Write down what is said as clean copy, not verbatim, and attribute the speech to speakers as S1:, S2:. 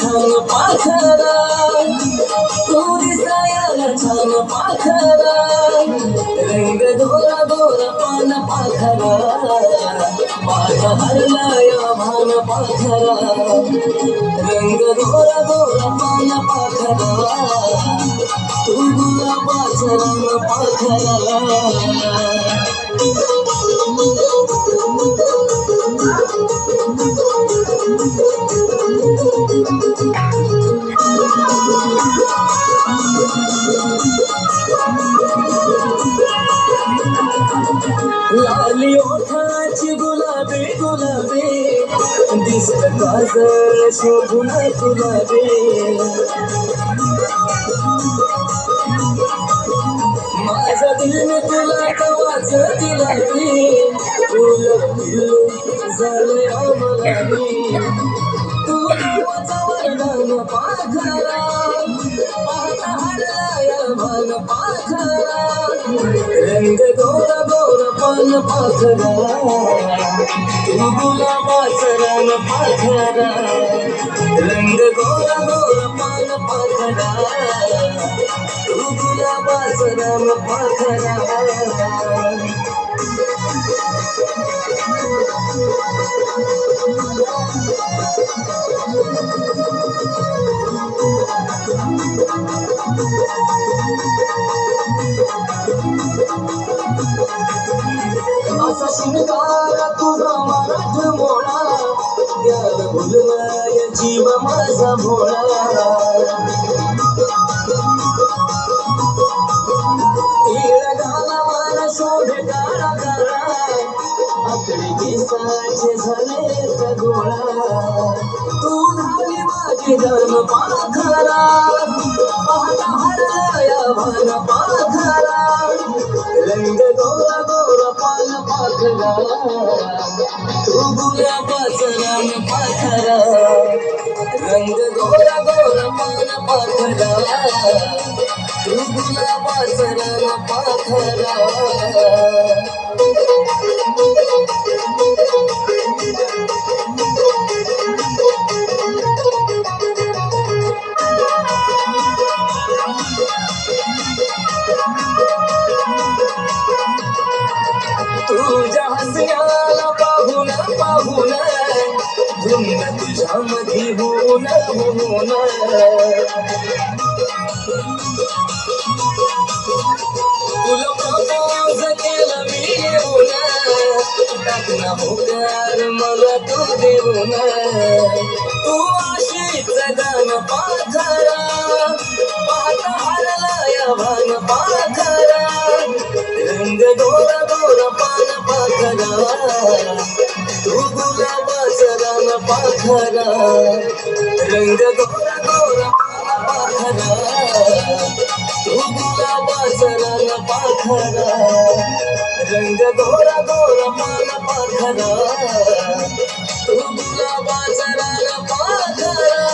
S1: छान पाखरा तुरी सायाला छान पाखरा रंग दोरा दोरा पान पाखरा माझा हरलाय भान पाखरा रंग दोरा दोरा पान पाखरा तू गुलाबाचा रंग पाखरा लाली ओठाची गुलाबी गुलाबी दिसत काजळ शोभून गुलाबी माझा दिल तुला कवाच दिलाबी फुल पिल्लू झाले अमलाबी तू नावाचा वर्णन पाखरा पाहता हरलाय भान पाखरा रंग गोरा गोरा पान पाखरा तू गुलाबाचा रंग पाखरा रंग गोरा गोरा पान पाखरा तू गुलाबाचा रंग पाखरा असा शिंगार तुझा मराठमोळा द्याल भुलवाय जीव माझा भोळा तीळ घाला मला शोधे काळा काळा आकडे केसाचे झाले गोळा तू झाली माझी धर्म पाखरा पाहता हरलाय भान पाखरा रंग गोरा गोरा पान पाखरा तू गुलाबाचा रंग पाखरा रंग गोरा गोरा पान पाखरा तू गुलाबाचा रंग पाखरा तुझ्या हसण्याला पाहून पाहून धुंद तुझ्यामध्ये होऊन होऊन तुला प्रपोज केलं मी येऊन टाकला होकार मला तू देऊन तू अशीच गाण पाखरा पाहता हरलाय भान पाखरा रंग गोरा गोरा पान पाखरा तू गुलाबाचा रंग पाखरा रंग गोरा गोरा पान पाखरा तू गुलाबाचा रंग पाखरा रंग गोरा गोरा पान पाखरा तू गुलाबाचा रंग पाखरा